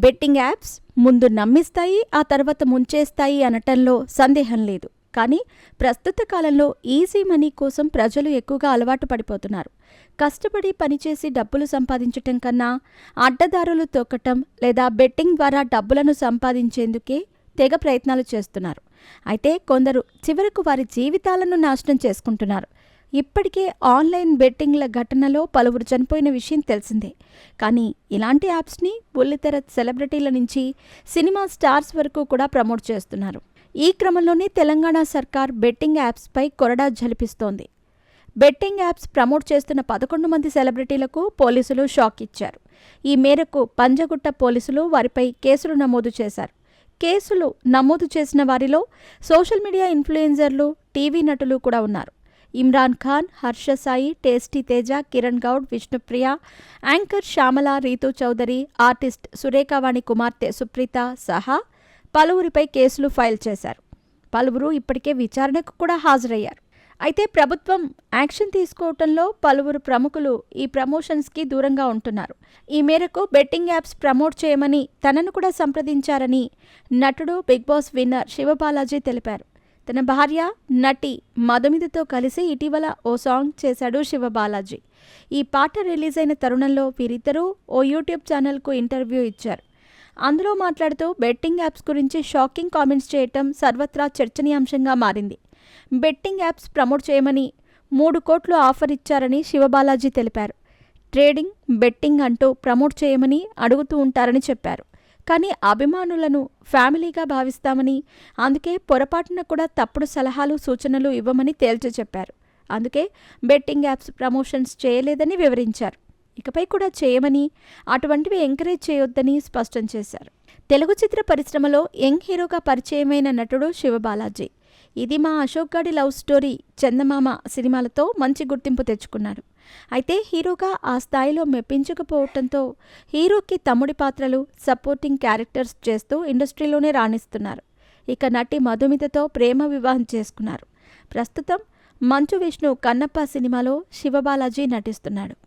Betting apps ముందు నమ్మిస్తాయి, ఆ తర్వాత ముంచేస్తాయి అనటంలో సందేహం లేదు. కానీ ప్రస్తుత కాలంలో ఈజీ మనీ కోసం ప్రజలు ఎక్కువగా అలవాటు పడిపోతున్నారు. కష్టపడి పనిచేసి డబ్బులు సంపాదించటం కన్నా అడ్డదారులు తొక్కటం లేదా బెట్టింగ్ ద్వారా డబ్బులను సంపాదించేందుకే తెగ ప్రయత్నాలు చేస్తున్నారు. అయితే కొందరు చివరకు వారి జీవితాలను నాశనం చేసుకుంటున్నారు. ఇప్పటికే ఆన్లైన్ బెట్టింగ్ల ఘటనలో పలువురు చనిపోయిన విషయం తెలిసిందే. కానీ ఇలాంటి యాప్స్ని బుల్లితెర సెలబ్రిటీల నుంచి సినిమా స్టార్స్ వరకు కూడా ప్రమోట్ చేస్తున్నారు. ఈ క్రమంలోనే తెలంగాణ సర్కార్ బెట్టింగ్ యాప్స్పై కొరడా జలిపిస్తోంది. బెట్టింగ్ యాప్స్ ప్రమోట్ చేస్తున్న 11 మంది సెలబ్రిటీలకు పోలీసులు షాక్ ఇచ్చారు. ఈ మేరకు పంజగుట్ట పోలీసులు వారిపై కేసులు నమోదు చేశారు. కేసులు నమోదు చేసిన వారిలో సోషల్ మీడియా ఇన్ఫ్లుయెన్సర్లు, టీవీ నటులు కూడా ఉన్నారు. Imran Khan, Harsha Sai, tasty Teja, Kiran Goud, Vishnupriya, anchor Shyamala, Rithu Chowdary, artist Surekhavani కుమార్తె సుప్రీత సహా పలువురిపై కేసులు ఫైల్ చేశారు. పలువురు ఇప్పటికే విచారణకు కూడా హాజరయ్యారు. అయితే ప్రభుత్వం యాక్షన్ తీసుకోవటంలో పలువురు ప్రముఖులు ఈ ప్రమోషన్స్కి దూరంగా ఉంటున్నారు. ఈ మేరకు బెట్టింగ్ యాప్స్ ప్రమోట్ చేయమని తనను కూడా సంప్రదించారని నటుడు, బిగ్ బాస్ విన్నర్ శివబాలాజీ తెలిపారు. తన భార్య నటి మధుమితతో కలిసి ఇటీవల ఓ సాంగ్ చేశాడు శివబాలాజీ. ఈ పాట రిలీజ్ అయిన తరుణంలో వీరిద్దరూ ఓ యూట్యూబ్ ఛానల్కు ఇంటర్వ్యూ ఇచ్చారు. అందులో మాట్లాడుతూ బెట్టింగ్ యాప్స్ గురించి షాకింగ్ కామెంట్స్ చేయటం సర్వత్రా చర్చనీయాంశంగా మారింది. బెట్టింగ్ యాప్స్ ప్రమోట్ చేయమని 3 కోట్లు ఆఫర్ ఇచ్చారని శివబాలాజీ తెలిపారు. ట్రేడింగ్, బెట్టింగ్ అంటూ ప్రమోట్ చేయమని అడుగుతూ ఉంటారని చెప్పారు. కానీ అభిమానులను ఫ్యామిలీగా భావిస్తామని, అందుకే పొరపాటున కూడా తప్పుడు సలహాలు, సూచనలు ఇవ్వమని తేల్చి చెప్పారు. అందుకే బెట్టింగ్ యాప్స్ ప్రమోషన్స్ చేయలేదని వివరించారు. ఇకపై కూడా చేయమని, అటువంటివి ఎంకరేజ్ చేయొద్దని స్పష్టం చేశారు. తెలుగు చిత్ర పరిశ్రమలో యంగ్ హీరోగా పరిచయమైన నటుడు శివబాలాజీ. ఇది మా అశోక్ గాడి లవ్ స్టోరీ, చందమామ సినిమాలతో మంచి గుర్తింపు తెచ్చుకున్నాడు. అయితే హీరోగా ఆ స్థాయిలో మెప్పించకపోవడంతో హీరోకి తమ్ముడి పాత్రలు, సపోర్టింగ్ క్యారెక్టర్స్ చేస్తూ ఇండస్ట్రీలోనే రాణిస్తున్నారు. ఇక నటి మధుమితతో ప్రేమ వివాహం చేసుకున్నారు. ప్రస్తుతం మంచు విష్ణు కన్నప్ప సినిమాలో శివబాలాజీ నటిస్తున్నాడు.